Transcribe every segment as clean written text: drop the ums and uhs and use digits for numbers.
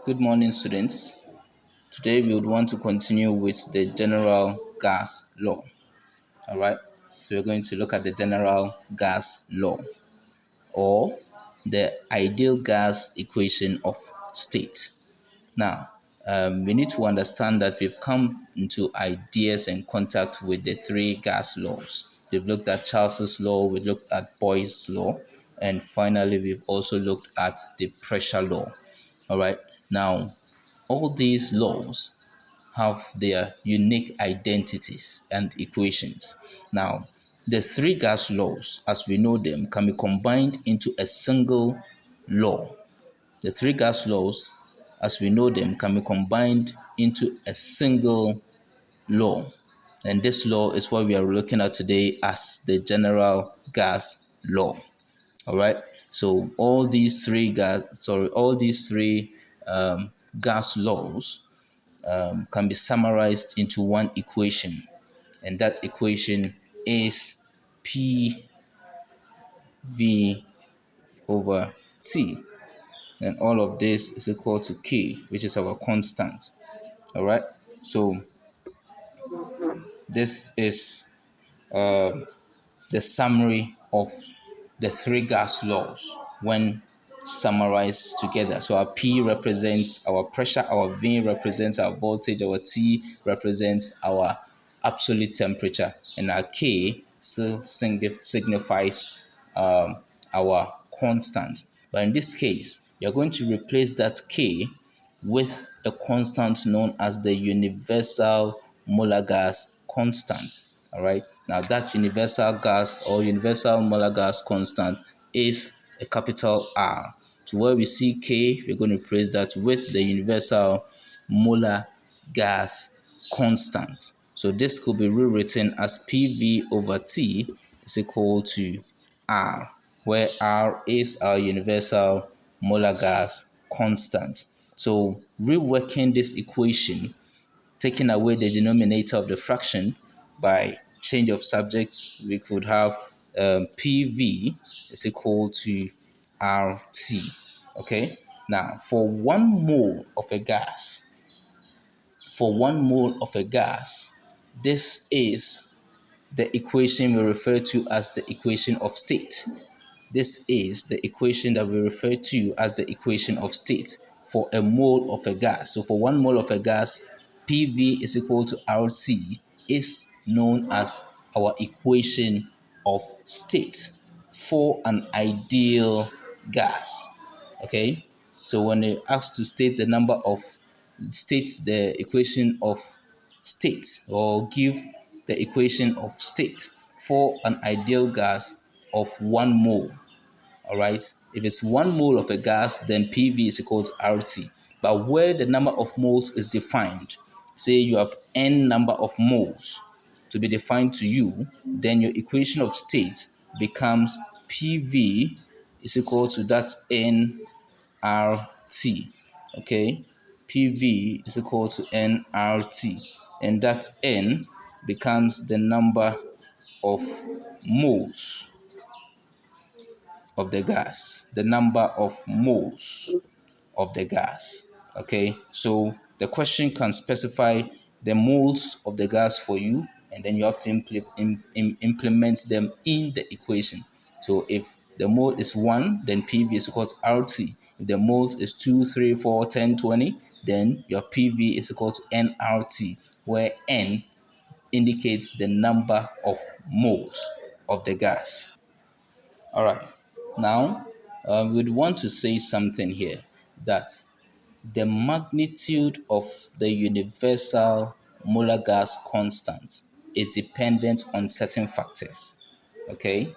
Good morning, students. Today we would want to continue with the general gas law. All right. So we're going to look at the general gas law or the ideal gas equation of state. Now, we need to understand that we've come into ideas and contact with the three gas laws. We've looked at Charles's law, we looked at Boyle's law, and finally, we've also looked at the pressure law. All right. Now, all these laws have their unique identities and equations. Now, the three gas laws, as we know them, can be combined into a single law. The three gas laws, as we know them, can be combined into a single law. And this law is what we are looking at today as the general gas law. All right. So all these three gas laws can be summarized into one equation, and that equation is PV over T, and all of this is equal to K, which is our constant. All right, so this is the summary of the three gas laws when summarized together. So our P represents our pressure, our V represents our voltage, our T represents our absolute temperature, and our K still signifies our constant. But in this case, you're going to replace that K with a constant known as the universal molar gas constant. All right. Now that universal gas or universal molar gas constant is a capital R. So where we see K, we're going to replace that with the universal molar gas constant. So this could be rewritten as PV over T is equal to R, where R is our universal molar gas constant. So reworking this equation, taking away the denominator of the fraction by change of subjects, we could have PV is equal to RT. Okay. Now, for 1 mole of a gas, this is the equation we refer to as the equation of state. This is the equation that we refer to as the equation of state for a mole of a gas. So for 1 mole of a gas, PV is equal to RT is known as our equation of state for an ideal gas. Okay, so when they ask to state the number of states, the equation of state, or give the equation of state for an ideal gas of 1 mole. All right. If it's 1 mole of a gas, then PV is equal to RT. But where the number of moles is defined, say you have n number of moles to be defined to you, then your equation of state becomes PV is equal to that nRT. Okay. PV is equal to nRT. And that n becomes the number of moles of the gas, the number of moles of the gas. Okay, so the question can specify the moles of the gas for you, and then you have to implement them in the equation. So if the mole is 1, then PV is equal to RT. If the moles is 2, 3, 4, 10, 20, then your PV is equal to nRT, where N indicates the number of moles of the gas. All right. Now, we'd want to say something here that the magnitude of the universal molar gas constant is dependent on certain factors. Okay.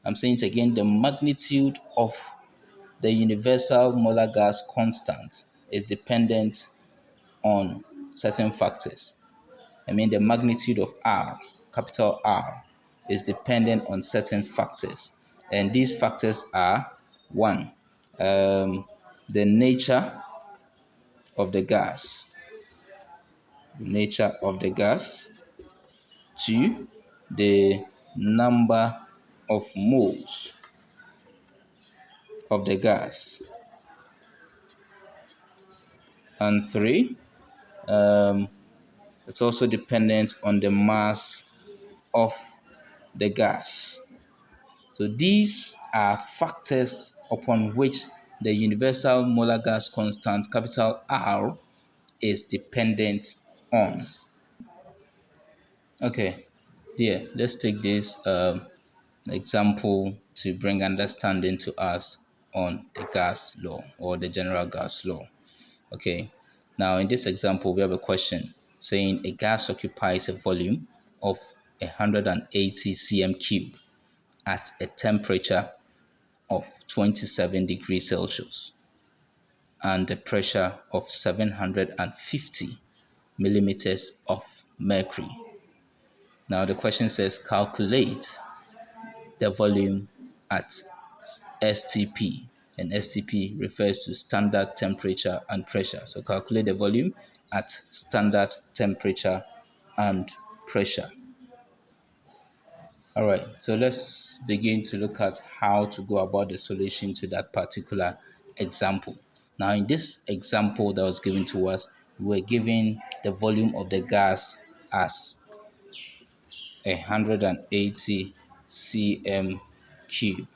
I'm saying it again. The magnitude of the universal molar gas constant is dependent on certain factors. I mean, the magnitude of R, capital R, is dependent on certain factors. And these factors are one, the nature of the gas, two, the number of moles of the gas, And three, um, it's also dependent on the mass of the gas. So these are factors upon which the universal molar gas constant, capital R, is dependent on. Okay, yeah, let's take this example to bring understanding to us on the gas law or the general gas law. Okay, now in this example, we have a question saying a gas occupies a volume of 180 cm cube at a temperature of 27 degrees Celsius and a pressure of 750 millimeters of mercury. Now the question says calculate the volume at STP, and STP refers to standard temperature and pressure. So calculate the volume at standard temperature and pressure. All right, so let's begin to look at how to go about the solution to that particular example. Now, in this example that was given to us, we were given the volume of the gas as 180 cm cube.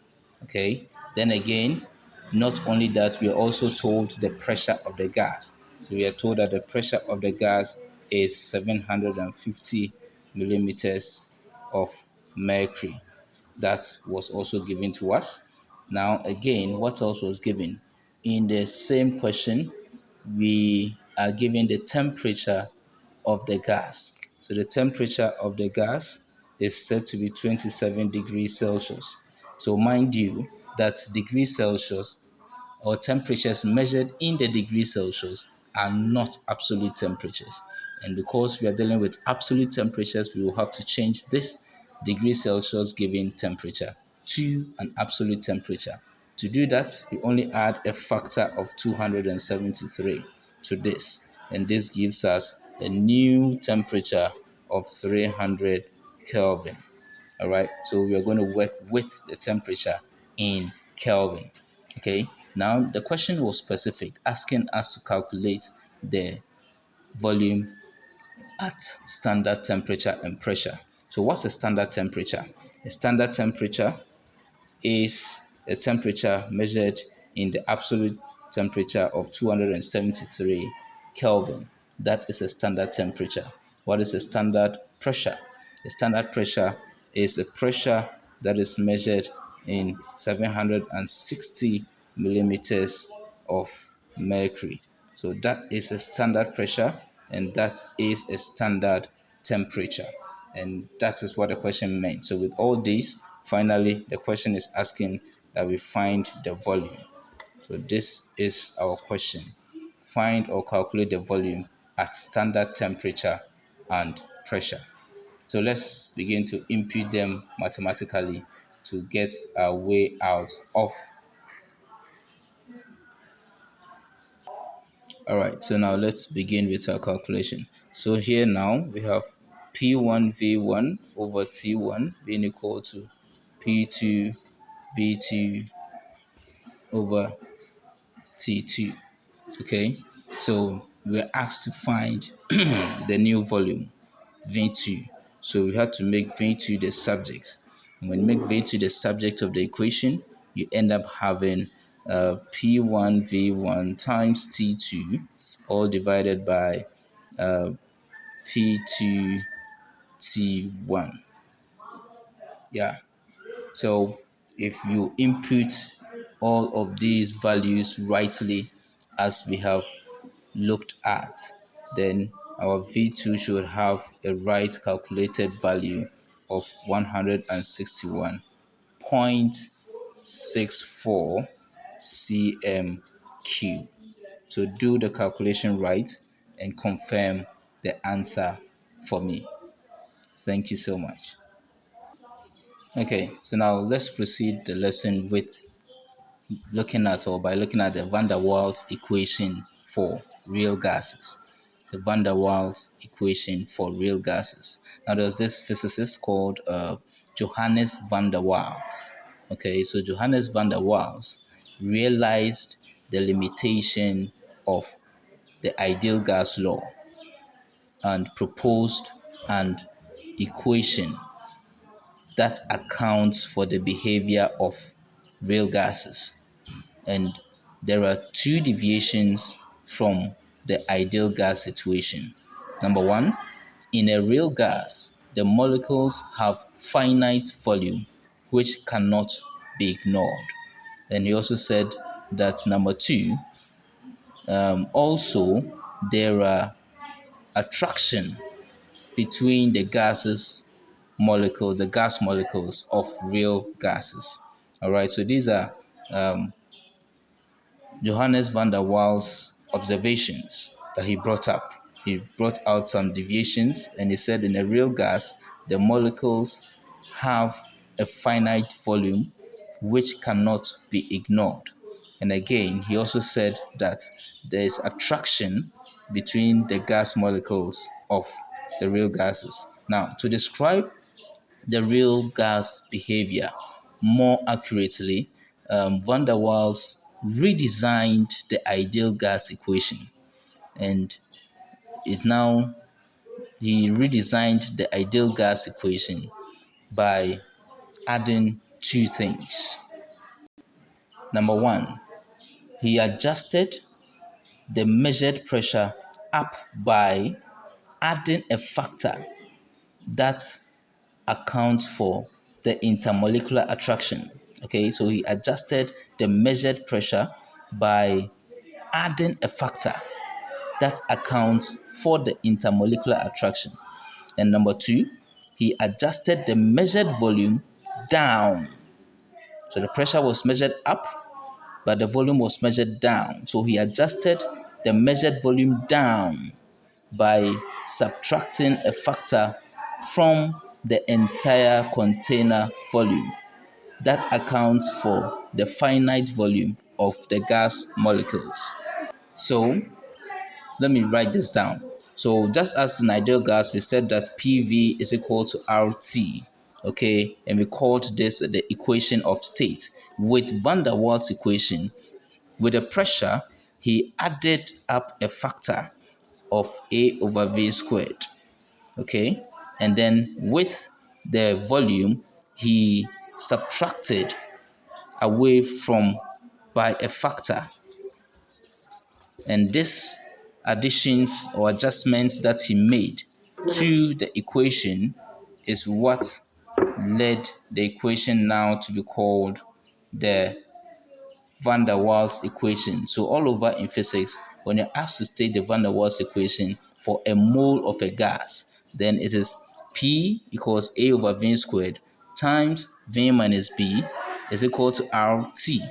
Okay, then again, not only that, we are also told the pressure of the gas. So we are told that the pressure of the gas is 750 millimeters of mercury. That was also given to us. Now again, what else was given? In the same question, we are given the temperature of the gas. So the temperature of the gas is said to be 27 degrees Celsius. So mind you that degrees Celsius or temperatures measured in the degrees Celsius are not absolute temperatures. And because we are dealing with absolute temperatures, we will have to change this degree Celsius given temperature to an absolute temperature. To do that, we only add a factor of 273 to this, and this gives us a new temperature of 300 Kelvin. All right, so we are going to work with the temperature in Kelvin. Okay, now the question was specific, asking us to calculate the volume at standard temperature and pressure. So what's a standard temperature? A standard temperature is a temperature measured in the absolute temperature of 273 Kelvin. That is a standard temperature. What is a standard pressure? A standard pressure is a pressure that is measured in 760 millimeters of mercury. So that is a standard pressure and that is a standard temperature. And that is what the question meant. So with all these, finally, the question is asking that we find the volume. So this is our question. Find or calculate the volume at standard temperature and pressure. So let's begin to input them mathematically to get our way out of. All right, so now let's begin with our calculation. So here now we have P1V1 over T1 being equal to P2V2 over T2. Okay, so we're asked to find the new volume, V2. So we had to make V2 the subject. And when you make V2 the subject of the equation, you end up having P1V1 times T2 all divided by P2T1. Yeah. So if you input all of these values rightly as we have looked at, then our V2 should have a right calculated value of 161.64 cm cube. So do the calculation right and confirm the answer for me. Thank you so much. Okay, so now let's proceed the lesson with looking at the van der Waals equation for real gases. The van der Waals equation for real gases. Now there's this physicist called Johannes van der Waals. Okay, so Johannes van der Waals realized the limitation of the ideal gas law and proposed an equation that accounts for the behavior of real gases. And there are two deviations from the ideal gas situation. Number one, in a real gas, the molecules have finite volume, which cannot be ignored. And he also said that number two, also there are attraction between the gas molecules of real gases. All right, so these are Johannes van der Waal's observations that he brought up. He brought out some deviations and he said in a real gas, the molecules have a finite volume which cannot be ignored. And again, he also said that there is attraction between the gas molecules of the real gases. Now, to describe the real gas behavior more accurately, van der Waals redesigned the ideal gas equation, and it now he redesigned the ideal gas equation by adding two things. Number one, he adjusted the measured pressure up by adding a factor that accounts for the intermolecular attraction. Okay, so he adjusted the measured pressure by adding a factor that accounts for the intermolecular attraction. And number two, he adjusted the measured volume down. So the pressure was measured up, but the volume was measured down. So he adjusted the measured volume down by subtracting a factor from the entire container volume that accounts for the finite volume of the gas molecules. So let me write this down. So just as in ideal gas, we said that PV is equal to RT, okay? And we called this the equation of state. With van der Waals equation, with the pressure, he added up a factor of A over V squared, okay? And then with the volume, he subtracted away from by a factor. And this additions or adjustments that he made to the equation is what led the equation now to be called the van der Waals equation. So all over in physics, when you're asked to state the van der Waals equation for a mole of a gas, then it is P equals A over V squared times V minus B is equal to RT.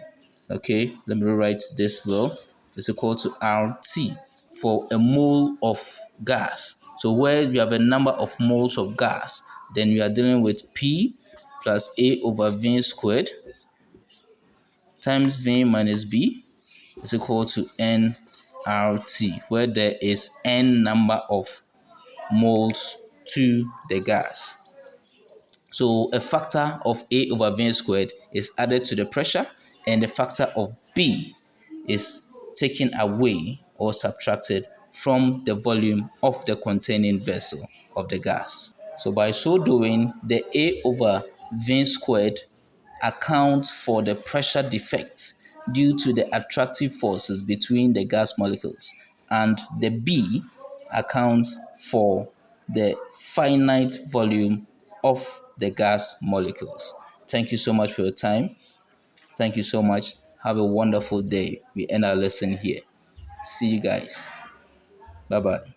Okay, let me rewrite this well. Is equal to RT for a mole of gas. So where you have a number of moles of gas, then we are dealing with P plus A over V squared times V minus B is equal to nRT, where there is n number of moles to the gas. So a factor of A over V squared is added to the pressure, and the factor of B is taken away or subtracted from the volume of the containing vessel of the gas. So by so doing, the A over V squared accounts for the pressure defect due to the attractive forces between the gas molecules, and the B accounts for the finite volume of the gas molecules. Thank you so much for your time. Thank you so much. Have a wonderful day. We end our lesson here. See you guys. Bye bye.